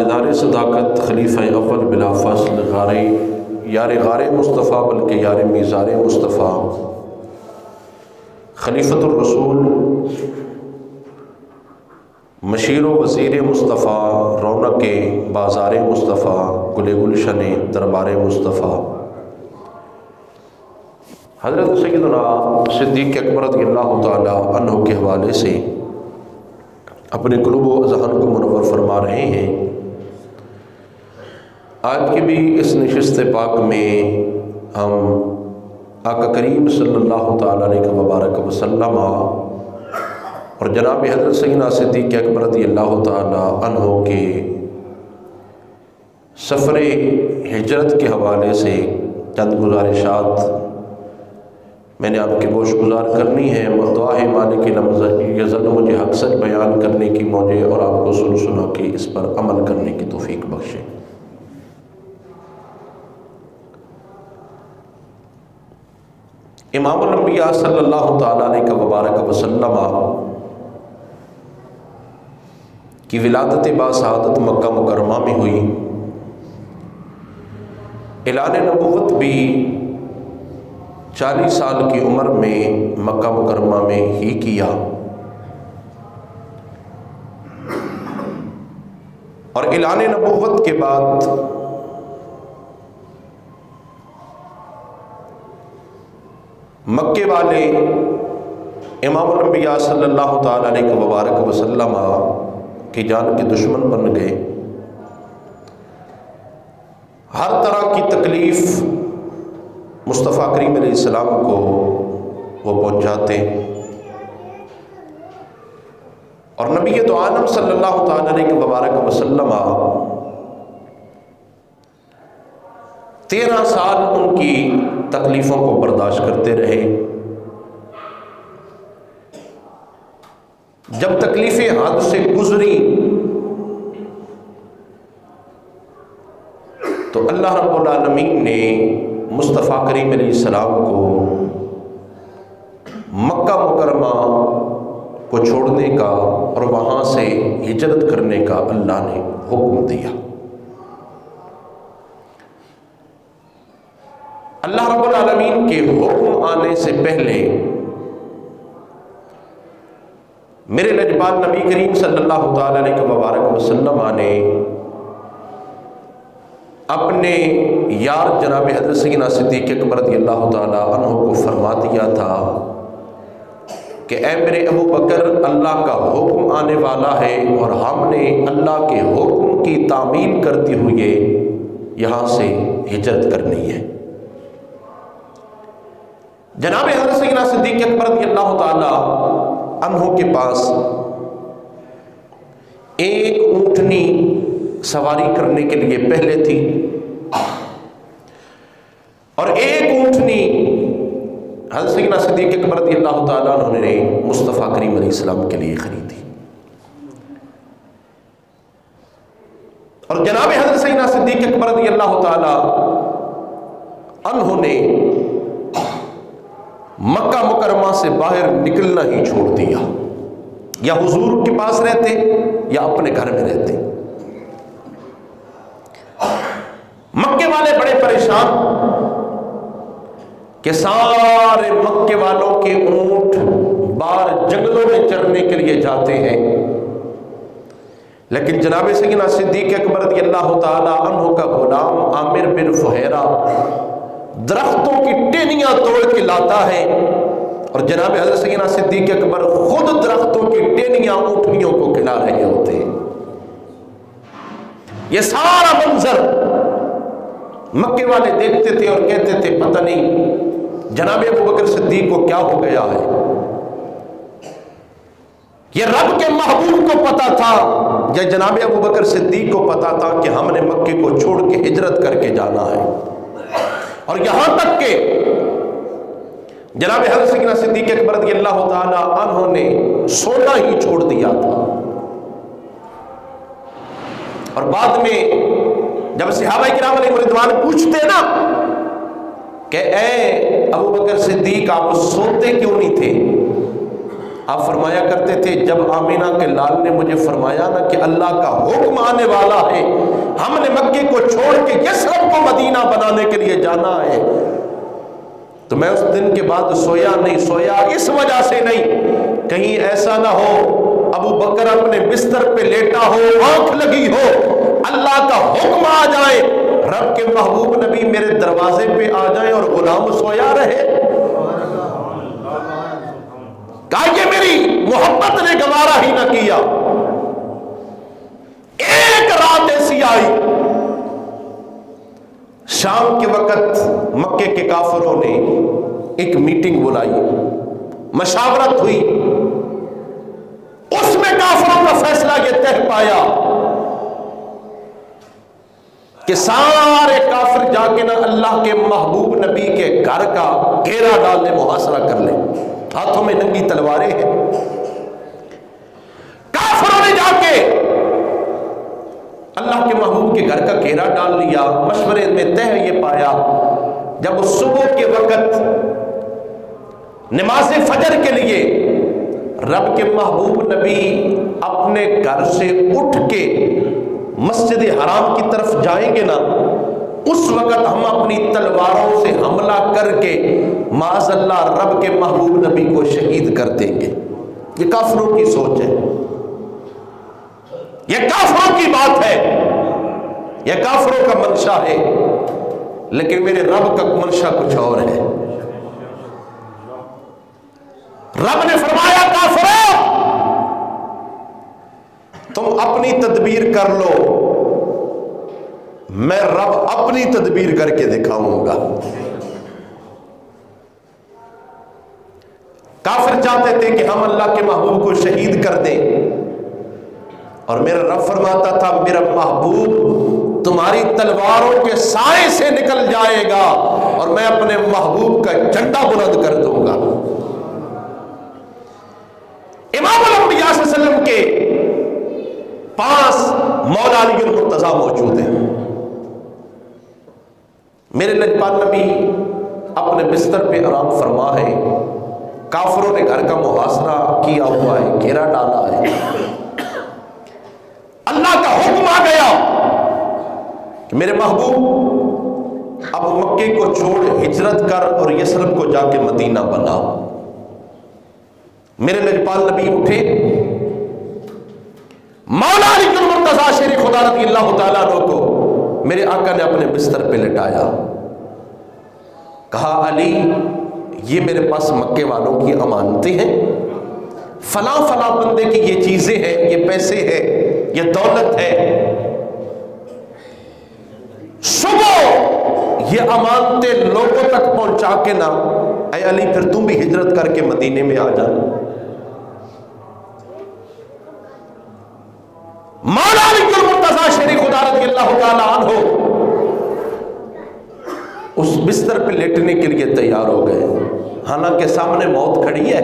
ادارِ صداقت خلیفہ اول بلا فصل غار مصطفیٰ بلکہ یار میزار مصطفیٰ خلیفۃ الرسول مشیر و وزیر مصطفیٰ رونق بازار مصطفیٰ گل گلشن دربار مصطفیٰ حضرت سیدنا صدیق اکبر رضی اللہ تعالی عنہ کے حوالے سے اپنے قلوب و اذہان کو منور فرما رہے ہیں۔ آج کی بھی اس نشست پاک میں ہم آقا کریم صلی اللہ تعالیٰ علیہ وبارک وسلم اور جناب حضرت سیدنا صدیق اکبر رضی اللہ تعالیٰ عنہ کے سفر ہجرت کے حوالے سے چند گزارشات میں نے آپ کے گوش گزار کرنی ہے۔ دعا ہے مالک یزل مجھے حق سچ بیان کرنے کی موجے اور آپ کو سن سنا کے اس پر عمل کرنے کی توفیق بخشے۔ امام الانبیاء صلی اللہ تعالیٰ علیہ وبارک وسلم کی ولادت باسعادت مکہ مکرمہ میں ہوئی۔ اعلان نبوت بھی 40 سال کی عمر میں مکہ مکرمہ میں ہی کیا، اور اعلان نبوت کے بعد مکے والے امام الانبیاء صلی اللہ تعالیٰ علیہ وبارک وسلم کی جان کے دشمن بن گئے۔ ہر طرح کی تکلیف مصطفیٰ کریم علیہ السلام کو وہ پہنچاتے، اور نبی تو عالم صلی اللہ تعالیٰ علیہ وبارک وسلم 13 سال ان کی تکلیفوں کو برداشت کرتے رہے۔ جب تکلیفیں حد سے گزری تو اللہ رب العالمین نے مصطفیٰ کریم علیہ السلام کو مکہ مکرمہ کو چھوڑنے کا اور وہاں سے ہجرت کرنے کا اللہ نے حکم دیا۔ اللہ رب العالمین کے حکم آنے سے پہلے میرے لجپال نبی کریم صلی اللہ تعالی علیہ وبارک وسلم نے اپنے یار جناب حضرت سیدنا صدیق اکبر رضی اللہ تعالی عنہ کو فرما دیا تھا کہ اے میرے ابو بکر، اللہ کا حکم آنے والا ہے اور ہم نے اللہ کے حکم کی تعمیل کرتے ہوئے یہاں سے ہجرت کرنی ہے۔ جناب حضرت سیدنا صدیق اکبر رضی اللہ تعالی عنہ کے پاس ایک اونٹنی سواری کرنے کے لیے پہلے تھی، اور ایک اونٹنی حضرت سیدنا صدیق اکبر رضی اللہ تعالیٰ عنہ نے مصطفیٰ کریم علیہ السلام کے لیے خریدی، اور جناب حضرت سیدنا صدیق اکبر رضی اللہ تعالیٰ عنہ نے مکہ مکرمہ سے باہر نکلنا ہی چھوڑ دیا، یا حضور کے پاس رہتے یا اپنے گھر میں رہتے۔ مکے والے بڑے پریشان کہ سارے مکے والوں کے اونٹ باہر جنگلوں میں چرنے کے لیے جاتے ہیں، لیکن جناب سیدنا صدیق اکبر رضی اللہ تعالی عنہ کا غلام عامر بن فہیرہ درختوں کی ٹہنیاں توڑ کے لاتا ہے، اور جناب حضرت سیدنا صدیق اکبر خود درختوں کی ٹہنیاں اونٹنیوں کو کھلا رہے ہوتے ہیں۔ یہ سارا منظر مکے والے دیکھتے تھے اور کہتے تھے پتہ نہیں جناب ابو بکر صدیق کو کیا ہو گیا ہے۔ یہ رب کے محبوب کو پتا تھا یا جناب ابو بکر صدیق کو پتا تھا کہ ہم نے مکے کو چھوڑ کے ہجرت کر کے جانا ہے، اور یہاں تک کہ جناب حضرت سیدنا صدیق اکبر رضی اللہ تعالی عنہ نے سونا ہی چھوڑ دیا تھا۔ اور بعد میں جب صحابہ کرام علیہ رضوان پوچھتے نا کہ اے ابو بکر صدیق آپ سوتے کیوں نہیں تھے، آپ فرمایا کرتے تھے جب آمینہ کے لال نے مجھے فرمایا نا کہ اللہ کا حکم آنے والا ہے، ہم نے مکے کو چھوڑ کے یثرب کو مدینہ بنانے کے لیے جانا ہے، تو میں اس دن کے بعد سویا نہیں، سویا اس وجہ سے نہیں کہیں ایسا نہ ہو ابو بکر اپنے بستر پہ لیٹا ہو، آنکھ لگی ہو، اللہ کا حکم آ جائے، رب کے محبوب نبی میرے دروازے پہ آ جائیں اور غلام سویا رہے۔ کہا یہ میری محبت نے گوارا ہی نہ کیا۔ ایک رات ایسی آئی، شام کے وقت مکے کے کافروں نے ایک میٹنگ بلائی، مشاورت ہوئی، اس میں کافروں کا فیصلہ یہ طے پایا کہ سارے کافر جا کے نا اللہ کے محبوب نبی کے گھر کا گھیرا ڈال لیں، محاصرہ کر لیں، ہاتھوں میں ننگی تلواریں ہیں۔ کافروں نے جا کے اللہ کے محبوب کے گھر کا گھیرا ڈال لیا۔ مشورے میں طے یہ پایا جب صبح کے وقت نماز فجر کے لیے رب کے محبوب نبی اپنے گھر سے اٹھ کے مسجد حرام کی طرف جائیں گے نا، اس وقت ہم اپنی تلواروں سے حملہ کر کے معاذ اللہ رب کے محبوب نبی کو شہید کر دیں گے۔ یہ کافروں کی سوچ ہے، یہ کافروں کی بات ہے، یہ کافروں کا منشا ہے، لیکن میرے رب کا منشا کچھ اور ہے۔ رب نے فرمایا کافروں تم اپنی تدبیر کر لو، میں رب اپنی تدبیر کر کے دکھاؤں گا۔ کافر چاہتے تھے کہ ہم اللہ کے محبوب کو شہید کر دیں، اور میرا رب فرماتا تھا میرا محبوب تمہاری تلواروں کے سائے سے نکل جائے گا اور میں اپنے محبوب کا جھنڈا بلند کر دوں گا۔ امام الانبیاء صلی اللہ علیہ وسلم کے پاس مولا علی المرتضیٰ موجود ہیں۔ میرے لجپال نبی اپنے بستر پہ آرام فرما ہے، کافروں نے گھر کا محاصرہ کیا ہوا ہے، گھیرا ڈالا ہے، اللہ کا حکم آ گیا کہ میرے محبوب اب مکے کو چھوڑ ہجرت کر اور یثرب کو جا کے مدینہ بنا۔ میرے لجپال نبی اٹھے، مولا علی المرتضیٰ شیر خدا رضی اللہ تعالیٰ عنہ کو میرے آقا نے اپنے بستر پہ لٹایا، کہا علی یہ میرے پاس مکے والوں کی امانتیں ہیں، فلاں فلاں بندے کی یہ چیزیں ہیں، یہ پیسے ہیں، یہ دولت ہے، صبح یہ امانتیں لوگوں تک پہنچا کے نا اے علی پھر تم بھی ہجرت کر کے مدینے میں آ جانا۔ مولا علی المرتضیٰ شیر خدا رضی اللہ تعالیٰ عنہ اس بستر پہ لیٹنے کے لیے تیار ہو گئے، حالانکہ سامنے موت کھڑی ہے،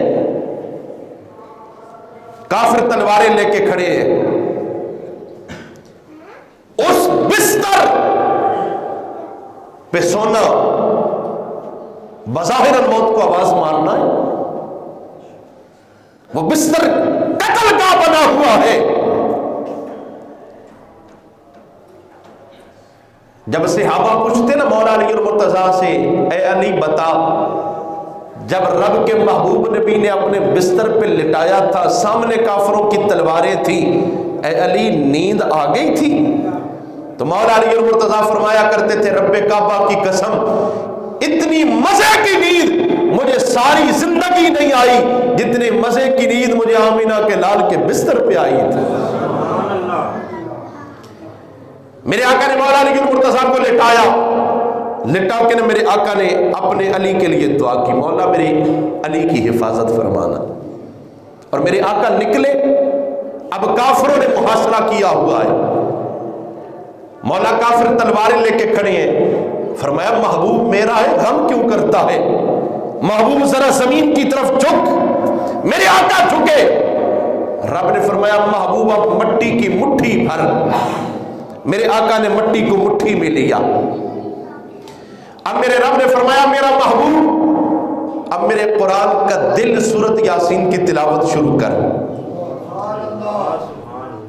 کافر تلواریں لے کے کھڑے ہیں۔ اس بستر پہ سونا بظاہر موت کو آواز مارنا ہے، وہ بستر قتل کا بنا ہوا ہے۔ جب صحابہ پوچھتے نا مولا علی المرتضیٰ سے اے علی بتا، جب رب کے محبوب نبی نے اپنے بستر پہ لٹایا تھا، سامنے کافروں کی تلواریں تھیں، اے علی نیند آ گئی تھی؟ تو مولا علی المرتضیٰ فرمایا کرتے تھے رب کعبہ کی قسم اتنی مزے کی نیند مجھے ساری زندگی نہیں آئی جتنے مزے کی نیند مجھے آمینہ کے لال کے بستر پہ آئی تھی۔ میرے آقا نے مولا علی المرتضیٰ کو لٹا کے نے میرے آقا نے اپنے علی کے لیے دعا کی، مولا میرے علی کی حفاظت فرمانا، اور میرے آقا نکلے۔ اب کافروں نے محاصرہ کیا ہوا ہے، مولا کافر تلواریں لے کے کھڑے ہیں، فرمایا محبوب میرا ہے غم کیوں کرتا ہے؟ محبوب ذرا زمین کی طرف جھک، میرے آقا جھکے۔ رب نے فرمایا محبوب اب مٹی کی مٹھی بھر، میرے آقا نے مٹی کو مٹھی میں لیا۔ اب میرے رب نے فرمایا میرا محبوب اب میرے قرآن کا دل سورت یاسین کی تلاوت شروع کر.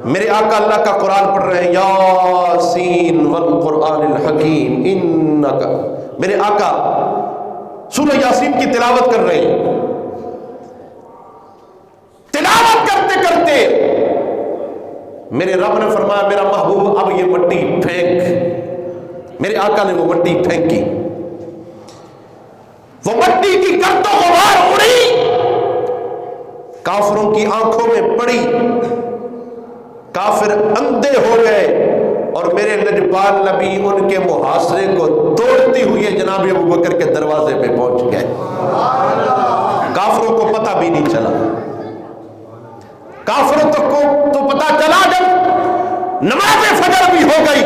میرے آقا اللہ کا قرآن پڑھ رہے ہیں, یاسین والقرآن الحکیم انکا. میرے آقا سورہ یاسین کی تلاوت کر رہے ہیں. تلاوت کرتے کرتے میرے رب نے فرمایا میرا محبوب اب یہ مٹی پھینک. میرے آقا نے وہ مٹی پھینکی. وہ مٹی کی گرد و غبار اڑی, کافروں کی آنکھوں میں پڑی, کافر اندھے ہو گئے, اور میرے لجپال نبی ان کے محاصرے کو توڑتی ہوئی جناب ابوبکر کے دروازے پہ پہنچ گئے. کافروں کو پتہ بھی نہیں چلا. کافروں کو تو پتہ چلا جب نماز فجر بھی ہو گئی.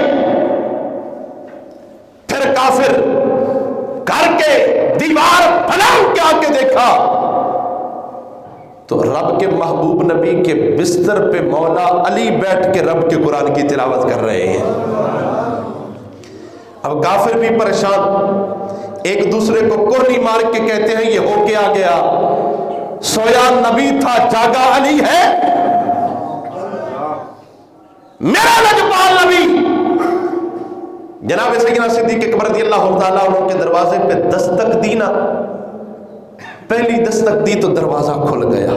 پھر کافر گھر کے دیوار پھلانگ کے آ کے دیکھا تو رب کے محبوب نبی کے بستر پہ مولا علی بیٹھ کے رب کے قرآن کی تلاوت کر رہے ہیں. اب کافر بھی پریشان, ایک دوسرے کو کرنی مار کے کہتے ہیں یہ ہو کے آ گیا, سویا نبی تھا جاگا علی ہے. میرا لجپال نبی جناب سیدنا صدیق اکبر رضی اللہ تعالیٰ عنہ کے دروازے پہ دستک دی نا, پہلی دستک دی تو دروازہ کھل گیا.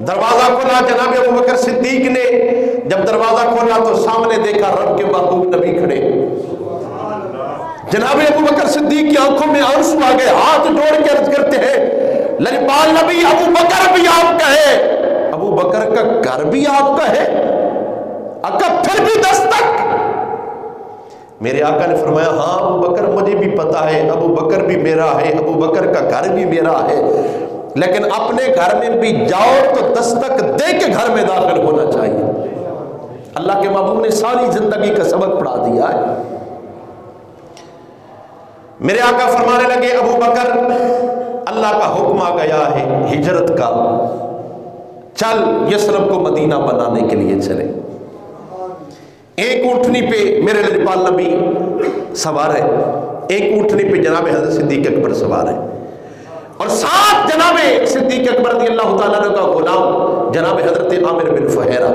دروازہ کھلا, جناب ابوبکر صدیق نے جب دروازہ کھولا تو سامنے دیکھا رب کے محبوب نبی کھڑے. جناب ابوبکر صدیق کی آنکھوں میں آنسو آ گئے, ہاتھ جوڑ کے عرض کرتے ہیں لجپال نبی ابوبکر بھی آپ کا ہے. ابوبکر کا گھر بھی آپ کا ہے؟ آقا پھر بھی دستک. میرے آقا نے فرمایا ہاں ابوبکر مجھے بھی پتا ہے, ابوبکر بھی میرا ہے, ابوبکر کا گھر بھی میرا ہے, لیکن اپنے گھر میں بھی جاؤ تو دستک دے کے گھر میں داخل ہونا چاہیے. اللہ کے محبوب نے ساری زندگی کا سبق پڑھا دیا ہے. میرے آقا فرمانے لگے ابوبکر اللہ کا حکم آ گیا ہے ہجرت کا, چل یثرب کو مدینہ بنانے کے لیے چلے. ایک اونٹنی پہ میرے لجپال نبی سوار ہے, ایک اونٹنی پہ جناب حضرت صدیق اکبر سوار ہے, اور ساتھ جناب صدیق اکبر رضی اللہ تعالیٰ عنہ کا غلام جناب حضرت عامر بن فہیرہ.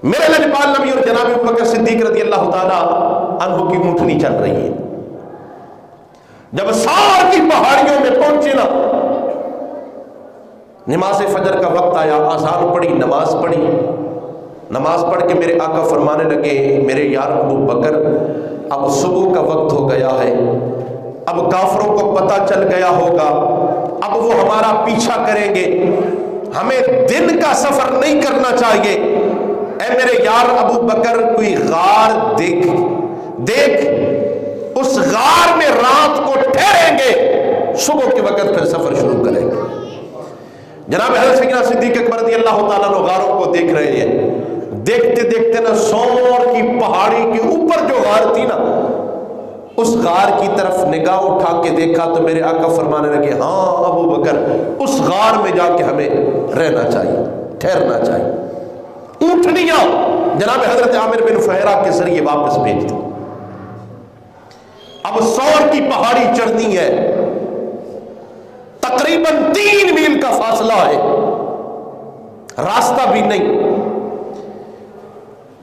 میرے لجپال نبی اور جناب ابوبکر صدیق رضی اللہ تعالیٰ عنہ کی اونٹنی چل رہی ہے. جب سار کی پہاڑیوں میں پہنچے نا, نماز فجر کا وقت آیا, اذان پڑھی, نماز پڑھی. نماز پڑھ کے میرے آقا فرمانے لگے میرے یار ابوبکر اب صبح کا وقت ہو گیا ہے, اب کافروں کو پتہ چل گیا ہوگا, اب وہ ہمارا پیچھا کریں گے, ہمیں دن کا سفر نہیں کرنا چاہیے. اے میرے یار ابوبکر کوئی غار دیکھ اس غار میں رات کو ٹھہریں گے, صبح کے وقت پھر سفر شروع کریں گے. جناب حضرت سیدنا صدیق اکبر رضی اللہ تعالیٰ عنہ غاروں کو دیکھ رہے ہیں. دیکھتے دیکھتے نا سور کی پہاڑی کے اوپر جو غار تھی نا, اس غار کی طرف نگاہ اٹھا کے دیکھا تو میرے آقا فرمانے لگے ہاں ابوبکر اس غار میں جا کے ہمیں رہنا چاہیے, ٹھہرنا چاہیے. اونٹنیاں جناب حضرت عامر بن فہیرہ کے ذریعے واپس بھیج دی. اب سور کی پہاڑی چڑھنی ہے, تقریباً 3 میل کا فاصلہ ہے, راستہ بھی نہیں.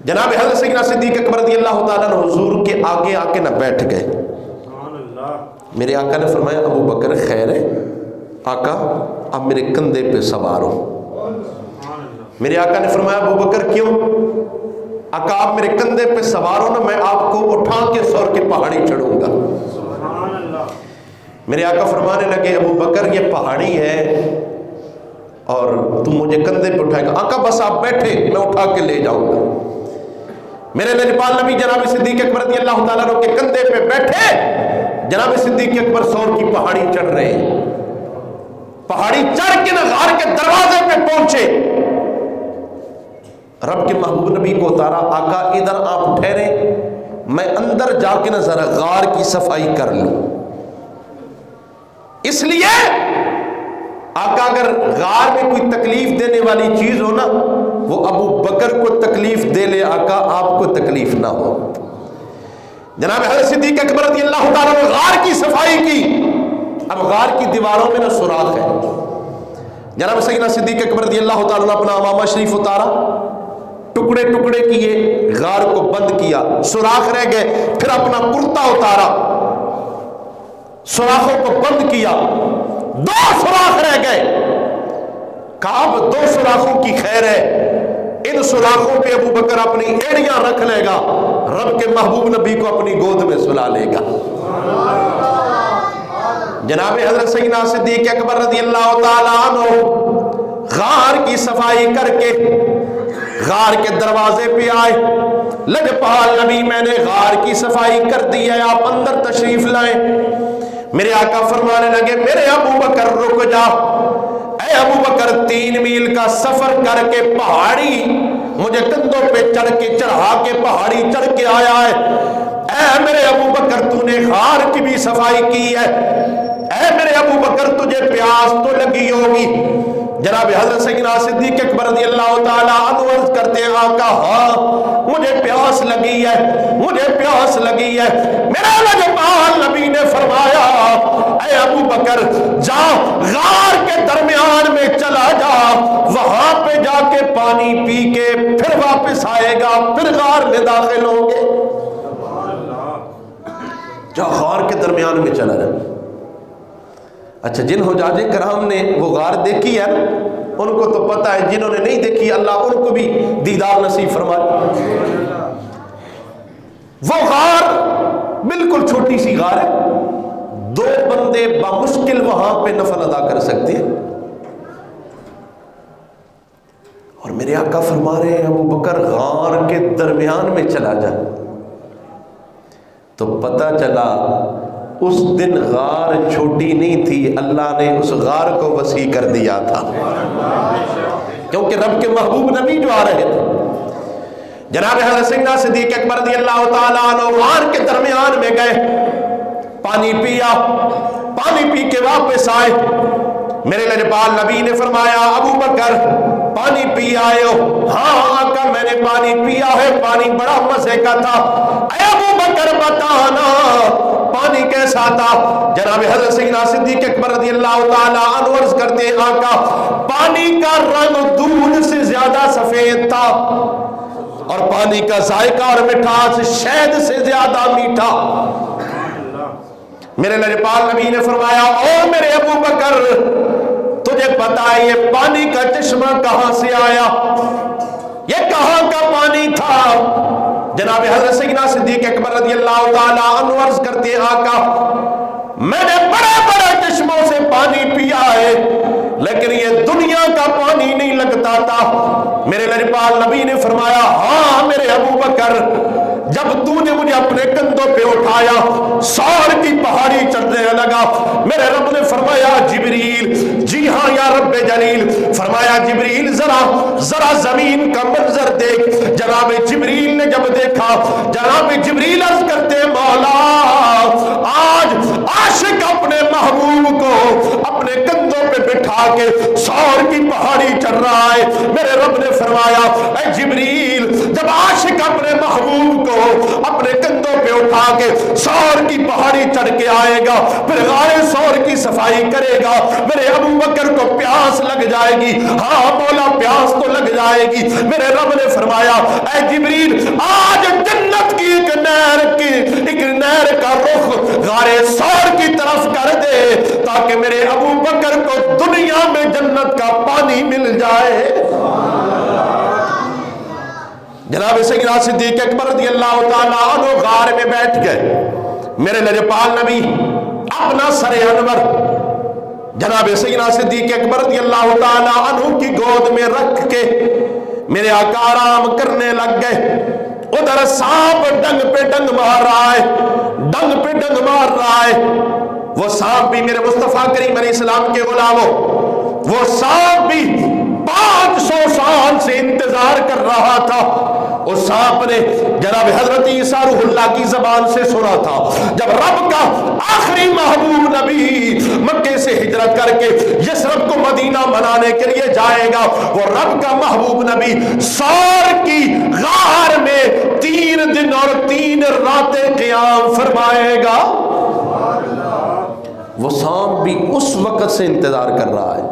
جناب حضرت سیدنا صدیق اکبر رضی اللہ تعالیٰ عنہ حضور کے آگے آ کے نہ بیٹھ گئے. میرے آقا نے فرمایا ابوبکر خیر ہے؟ آقا اب میرے کندھے پہ سوار ہو. میرے آقا نے فرمایا ابوبکر کیوں؟ آقا آپ میرے کندھے پہ سوار ہو نا, میں آپ کو اٹھا کے سور کی پہاڑی چڑھوں گا. میرے آقا فرمانے لگے ابوبکر یہ پہاڑی ہے اور تم مجھے کندھے پہ اٹھائے گا. آقا بس آپ بیٹھے, میں اٹھا کے لے جاؤں گا. میرے لجپال نبی جناب صدیق اکبر رضی اللہ تعالیٰ عنہ کے کندھے پہ بیٹھے, جناب صدیق اکبر سور کی پہاڑی چڑھ رہے ہیں. پہاڑی چڑھ کے نہ غار کے دروازے پہ پہنچے, رب کے محبوب نبی کو اتارا. آقا ادھر آپ ٹھہرے, میں اندر جا کے نہ ذرا غار کی صفائی کر لوں. اس لیے آقا اگر غار میں کوئی تکلیف دینے والی چیز ہو نا, وہ ابو بکر کو تکلیف دے لے, آقا آپ کو تکلیف نہ ہو. جناب حضرت صدیق اکبر رضی اللہ تعالیٰ نے غار کی صفائی کی. اب غار کی دیواروں میں نہ سوراخ ہے. جناب سیدنا صدیق اکبر رضی اللہ تعالیٰ نے اپنا عمامہ شریف اتارا, ٹکڑے ٹکڑے کیے, غار کو بند کیا, سوراخ رہ گئے. پھر اپنا کرتا اتارا, سوراخوں کو بند کیا, 2 سوراخ رہ گئے. کہا اب 2 سوراخوں کی خیر ہے, ان سوراخوں پہ ابو بکر اپنی ایڑیاں رکھ لے گا, رب کے محبوب نبی کو اپنی گود میں سلا لے گا. جناب حضرت سیدنا صدیق اکبر رضی اللہ تعالیٰ عنہ غار کی صفائی کر کے غار کے دروازے پہ آئے. لجپال نبی میں نے غار کی صفائی کر دی ہے, آپ اندر تشریف لائیں. میرے آقا فرمانے لگے میرے ابو بکر رک جا. اے ابو بکر 3 میل کا سفر کر کے پہاڑی مجھے کندھوں پہ چڑھ کے چڑھا کے پہاڑی چڑھ کے آیا ہے. اے میرے ابو بکر تو نے غار کی بھی صفائی کی ہے. اے میرے ابو بکر تجھے پیاس تو لگی ہوگی. جناب حضرت سیدنا صدیق اکبر رضی اللہ تعالیٰ عنہ عرض کرتے ہیں آقا ہاں مجھے پیاس لگی ہے, مجھے پیاس لگی ہے. میرا لجپال نبی نے فرمایا اے ابو بکر جا غار کے درمیان میں چلا جا, وہاں پہ جا کے پانی پی کے پھر واپس آئے گا, پھر غار میں داخل ہوں گے. جا غار کے درمیان میں چلا جا. اچھا جن حجاج کرام نے وہ غار دیکھی ہے ان کو تو پتہ ہے, جنہوں نے نہیں دیکھی اللہ ان کو بھی دیدار نصیب فرمائے. وہ غار بالکل چھوٹی سی غار ہے, 2 بندے بمشکل وہاں پہ نفل ادا کر سکتے ہیں. اور میرے آقا فرما رہے ہیں ابو بکر غار کے درمیان میں چلا جا. تو پتہ چلا اس دن غار چھوٹی نہیں تھی, اللہ نے اس غار کو وسیع کر دیا تھا, کیونکہ رب کے محبوب نبی جو آ رہے تھے. جناب حضرت سیدنا صدیق اکبر رضی اللہ تعالیٰ عنہ غار کے درمیان میں گئے, پانی پیا, پانی پی کے واپس آئے. میرے لجپال نبی نے فرمایا ابو بکر پانی پی آئے ہو؟ ہاں آقا میں نے پانی پیا ہے, پانی بڑا مزے کا تھا. اے ابو بکر بتانا پانی کیسا تھا؟ جناب حضرت سیدنا صدیق اکبر رضی اللہ تعالیٰ عنہ عرض کرتے ہیں آقا پانی کا رنگ دودھ سے زیادہ سفید تھا, اور پانی کا ذائقہ اور مٹھاس شہد سے زیادہ میٹھا. میرے لجپال نبی نے فرمایا او میرے ابو بکر تجھے پتا ہے یہ پانی کا چشمہ کہاں سے آیا, یہ کہاں کا پانی تھا؟ جناب حضرت سیدنا صدیق اکبر رضی اللہ تعالیٰ عنہ عرض کرتے ہیں آقا میں نے بڑے بڑے چشموں سے پانی پیا ہے لیکن یہ دنیا کا پانی نہیں لگتا تھا. میرے لجپال نبی نے فرمایا ہاں میرے ابو بکر جب تو نے مجھے اپنے کندھوں پہ اٹھایا سور کی پہاڑی چڑھنے لگا, میرے رب نے فرمایا جبریل, جی ہاں یا رب جلیل, فرمایا جبریل ذرا زمین کا منظر دیکھ. جناب جبریل نے جب دیکھا, جناب جبریل عرض کرتے مولا آج عاشق اپنے محبوب کو اپنے کندھوں پہ بٹھا کے سور کی پہاڑی چڑھ رہا ہے. میرے رب نے فرمایا اے جبریل جب عاشق اپنے محبوب کو اپنے کندھوں پہ اٹھا کے سور کی پہاڑی چڑھ کے آئے گا پھر غار سور کی صفائی کرے گا, میرے ابو بکر کو پیاس لگ جائے گی. ہاں مولا پیاس تو لگ جائے گی. میرے رب نے فرمایا اے جبریل آج جنت کی ایک نہر کا رخ غار سور کی طرف کر دے تاکہ میرے ابو بکر کو دنیا میں جنت کا پانی مل جائے. جناب سیدنا صدیق اکبر رضی اللہ تعالیٰ عنہ غار میں بیٹھ گئے. میرے لجپال نبی اپنا سر انور جناب سیدنا صدیق اکبر رضی اللہ تعالیٰ عنہ کی گود میں رکھ کے میرے آقا آرام کرنے لگ گئے. ادھر سانپ ڈنگ پہ ڈنگ مار رہا ہے, ڈنگ پہ ڈنگ مار رہا ہے. وہ سانپ بھی میرے مصطفیٰ کریم علیہ السلام کے غلاموں, وہ سانپ بھی 500 سال سے انتظار کر رہا تھا. اس سانپ نے جناب حضرت عیسیٰ روح اللہ کی زبان سے سنا تھا جب رب کا آخری محبوب نبی مکے سے ہجرت کر کے یثرب کو مدینہ بنانے کے لیے جائے گا, وہ رب کا محبوب نبی سور کی غار میں 3 دن اور 3 دن راتیں قیام فرمائے گا، وہ سانپ بھی اس وقت سے انتظار کر رہا ہے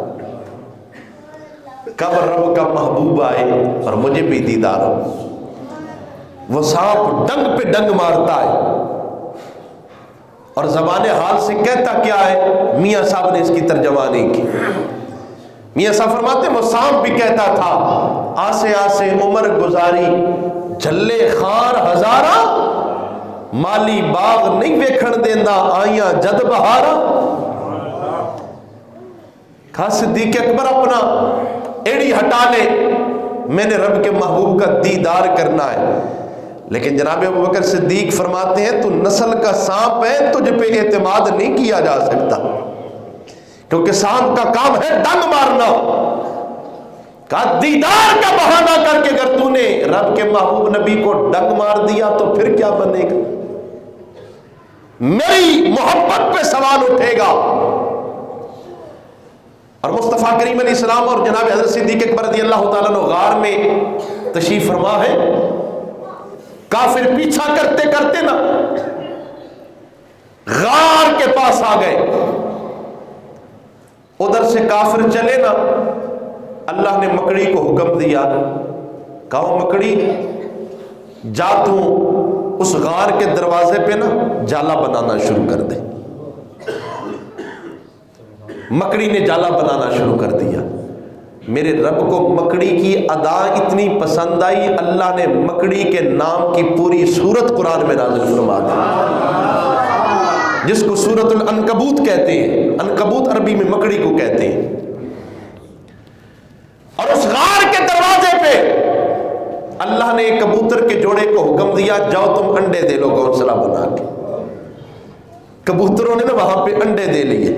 کب رب کا محبوب آئے اور مجھے بھی دیدار ہو۔ وہ سانپ ڈنگ پہ ڈنگ مارتا ہے اور زبان حال سے کہتا کیا ہے؟ میاں صاحب نے اس کی ترجمانی کی۔ میاں صاحب فرماتے ہیں وہ سانپ بھی کہتا تھا آسے آسے عمر گزاری، جھلے خار ہزارہ، مالی باغ نہیں ویکھن دیندا آئیاں جد بہارا۔ کہا صدیق اکبر اپنا ایڑی ہٹا لے، میں نے رب کے محبوب کا دیدار کرنا ہے۔ لیکن جناب ابو بکر صدیق فرماتے ہیں تو نسل کا سانپ ہے، تجھ پہ اعتماد نہیں کیا جا سکتا، کیونکہ سانپ کا کام ہے ڈنگ مارنا۔ کہا دیدار کا بہانہ کر کے اگر تو نے رب کے محبوب نبی کو ڈنگ مار دیا تو پھر کیا بنے گا؟ میری محبت پہ سوال اٹھے گا۔ اور مصطفیٰ کریم علیہ السلام اور جناب حضرت صدیق اکبر رضی اللہ تعالیٰ عنہ غار میں تشریف فرما ہے، کافر پیچھا کرتے کرتے نا غار کے پاس آ گئے، ادھر سے کافر چلے نا، اللہ نے مکڑی کو حکم دیا، کہو مکڑی جا تو اس غار کے دروازے پہ نا جالا بنانا شروع کر دے۔ مکڑی نے جالا بنانا شروع کر دیا۔ میرے رب کو مکڑی کی ادا اتنی پسند آئی، اللہ نے مکڑی کے نام کی پوری سورت قرآن میں نازل فرما دی، جس کو سورت العنکبوت کہتے ہیں۔ عنکبوت عربی میں مکڑی کو کہتے ہیں۔ اور اس غار کے دروازے پہ اللہ نے کبوتر کے جوڑے کو حکم دیا، جاؤ تم انڈے دے لو گھونسلہ بنا کے۔ کبوتروں نے نا وہاں پہ انڈے دے لیے،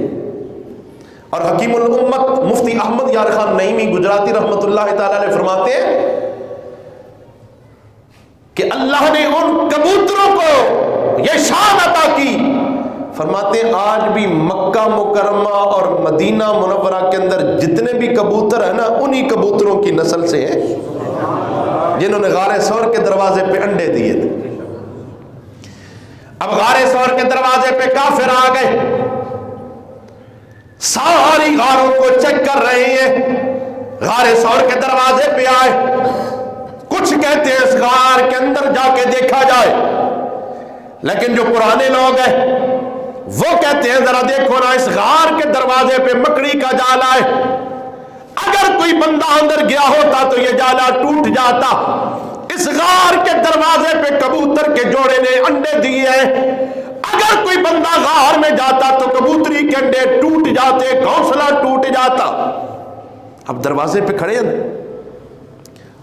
اور حکیم الامت مفتی احمد یار خان نعیمی گجراتی رحمت اللہ تعالی علیہ فرماتے ہیں کہ اللہ نے ان کبوتروں کو یہ شان عطا کی، فرماتے ہیں آج بھی مکہ مکرمہ اور مدینہ منورہ کے اندر جتنے بھی کبوتر ہیں نا، انہی کبوتروں کی نسل سے ہیں جنہوں نے غار ثور کے دروازے پہ انڈے دیے تھے۔ اب غار ثور کے دروازے پہ کافر آ گئے، ساری غاروں کو چیک کر رہے ہیں، غار ثور کے دروازے پہ آئے، کچھ کہتے ہیں اس غار کے اندر جا کے دیکھا جائے، لیکن جو پرانے لوگ ہیں وہ کہتے ہیں ذرا دیکھو نا اس غار کے دروازے پہ مکڑی کا جالا ہے، اگر کوئی بندہ اندر گیا ہوتا تو یہ جالا ٹوٹ جاتا۔ اس غار کے دروازے پہ کبوتر کے جوڑے نے انڈے دیے ہیں، اگر کوئی بندہ غار میں جاتا تو کبوتری کے انڈے ٹوٹ جاتے، گھونسلہ ٹوٹ جاتا۔ اب دروازے پہ کھڑے ہیں،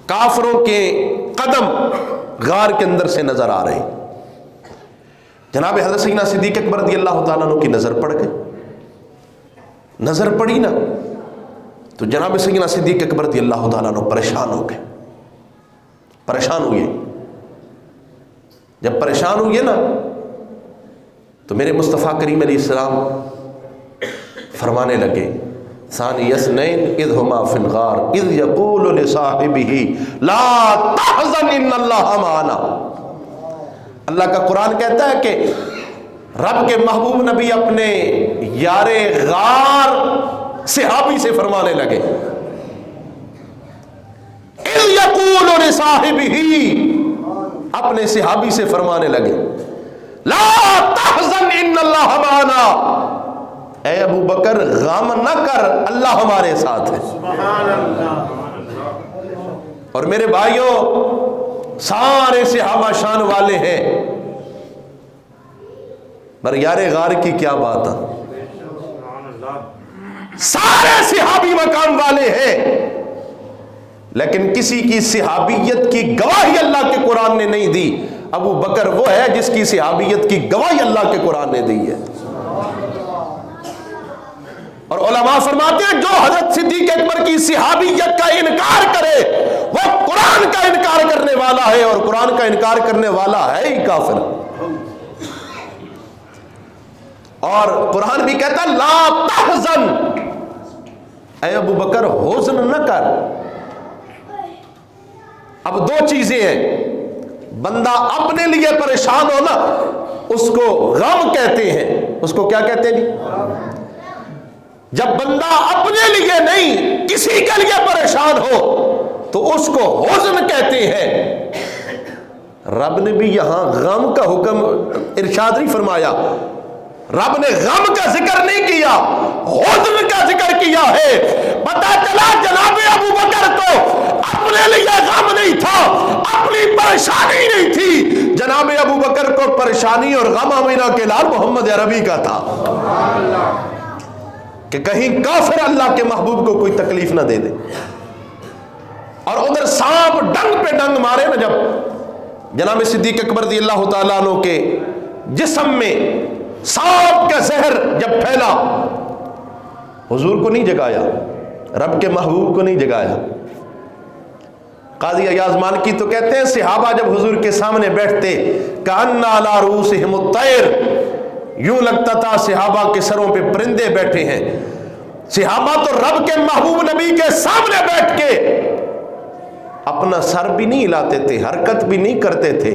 کافروں کے قدم غار کے اندر سے نظر آ رہے ہیں۔ جناب حضرت سیدنا صدیق اکبر رضی اللہ تعالیٰ عنہ کی نظر پڑ گئی، نظر پڑی نا تو جناب سیدنا صدیق اکبر رضی اللہ تعالیٰ عنہ پریشان ہو گئے، پریشان ہوئے۔ جب پریشان ہوئے نا تو میرے مصطفیٰ کریم علیہ السلام فرمانے لگے ثانی اثنین اذ ہما فی الغار اذ یقول لصاحبہ لا تحزن ان اللہ معنا۔ اللہ کا قرآن کہتا ہے کہ رب کے محبوب نبی اپنے یار غار صحابی سے فرمانے لگے، اذ یقول لصاحبہ، اپنے صحابی سے فرمانے لگے لا تحزن ان اللہ معنا، اے ابو بکر غم نہ کر، اللہ ہمارے ساتھ ہے۔ سبحان اللہ۔ اور میرے بھائیوں سارے صحابہ شان والے ہیں، پر یار غار کی کیا بات ہے، سارے صحابی مقام والے ہیں، لیکن کسی کی صحابیت کی گواہی اللہ کے قرآن نے نہیں دی۔ ابو بکر وہ ہے جس کی صحابیت کی گواہی اللہ کے قرآن نے دی ہے۔ اور علماء فرماتے ہیں جو حضرت صدیق اکبر کی صحابیت کا انکار کرے وہ قرآن کا انکار کرنے والا ہے، اور قرآن کا انکار کرنے والا ہے ہی کافر۔ اور قرآن بھی کہتا ہے لا تحزن، اے ابو بکر حزن نہ کر۔ اب دو چیزیں ہیں، بندہ اپنے لیے پریشان ہو نا اس کو غم کہتے ہیں. اس کو کیا کہتے ہیں؟ جب بندہ اپنے لیے نہیں کسی کے لیے پریشان ہو تو اس کو حزن کہتے ہیں. رب نے بھی یہاں غم کا حکم ارشاد نہیں فرمایا. رب نے غم کا ذکر نہیں کیا، حزن کا ذکر کیا ہے. پتہ چلا جناب ابو بکر کو اپنے لیے غم نہیں تھا، اپنی پریشانی نہیں تھی. جناب ابو بکر کو پریشانی اور غم آمینہ کے لال محمد عربی کا تھا کہ کہیں کافر اللہ کے محبوب کو کوئی تکلیف نہ دے دے. اور ادھر سانپ ڈنگ پہ ڈنگ مارے نا، جب جناب صدیق اکبر رضی اللہ تعالیٰ عنہ کے جسم میں سانپ کا زہر جب پھیلا، حضور کو نہیں جگایا، رب کے محبوب کو نہیں جگایا. قاضی ایاز مالکی تو کہتے ہیں صحابہ جب حضور کے سامنے بیٹھتے کأن علی رؤوسہم الطیر، یوں لگتا تھا صحابہ کے سروں پہ پرندے بیٹھے ہیں. صحابہ تو رب کے محبوب نبی کے سامنے بیٹھ کے اپنا سر بھی نہیں ہلاتے تھے، حرکت بھی نہیں کرتے تھے.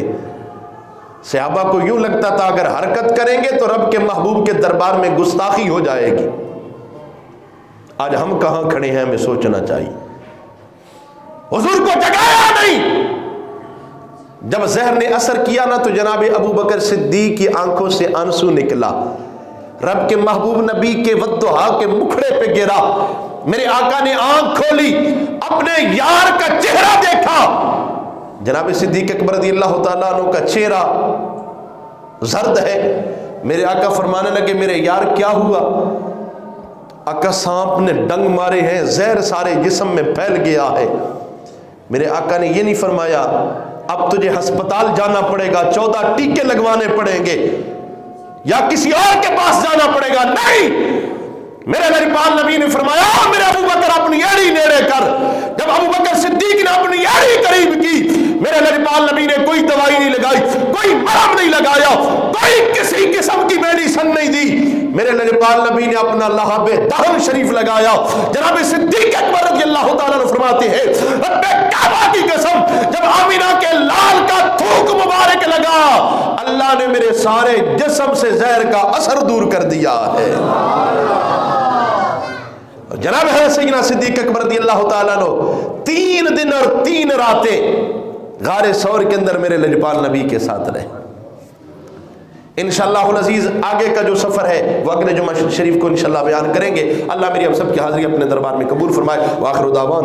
صحابہ کو یوں لگتا تھا اگر حرکت کریں گے تو رب کے محبوب کے دربار میں گستاخی ہو جائے گی. آج ہم کہاں کھڑے ہیں ہمیں سوچنا چاہیے. حضور کو جگایا نہیں. جب زہر نے اثر کیا نا تو جناب ابو بکر صدیق کی آنکھوں سے آنسو نکلا. رب کے محبوب نبی کے والضحیٰ کے مکھڑے پہ گرا. میرے آقا نے آنکھ کھولی، اپنے یار کا چہرہ دیکھا. جناب صدیق اکبر رضی اللہ تعالیٰ عنہ کا چہرہ زرد ہے. میرے آقا فرمانے لگے میرے یار کیا ہوا؟ آقا سانپ نے ڈنگ مارے ہیں، زہر سارے جسم میں پھیل گیا ہے. میرے آقا نے یہ نہیں فرمایا اب تجھے ہسپتال جانا پڑے گا، 14 ٹیکے لگوانے پڑیں گے یا کسی اور کے پاس جانا پڑے گا. نہیں، میرے نبی نبی نے فرمایا میرے ابو بکر اپنی ایڑی نیڑے کر. جب ابو بکر صدیق نے اپنی ایڑی قریب کی، میرے نبی نے کوئی دوائی نہیں لگائی، کوئی مرہم نہیں لگایا، کوئی کسی قسم کی میڈیسن نہیں دی. میرے نبی نے اپنا لہب دہن شریف لگایا. جناب صدیق اکبر رضی اللہ تعالیٰ عنہ فرماتے ہیں رب کعبہ کی قسم جب آمینہ کے لال کا تھوک مبارک لگا اللہ نے میرے سارے جسم سے زہر کا اثر دور کر دیا ہے. جناب ہے سیدنا صدیق اکبر رضی اللہ تعالیٰ عنہ 3 دن اور 3 راتیں غار ثور کے اندر میرے لجپال نبی کے ساتھ رہے. انشاءاللہ العزیز آگے کا جو سفر ہے وہ اگلے جمعہ شریف کو انشاءاللہ بیان کریں گے. اللہ میری ہم سب کی حاضری اپنے دربار میں قبول فرمائے. وآخر دعوانا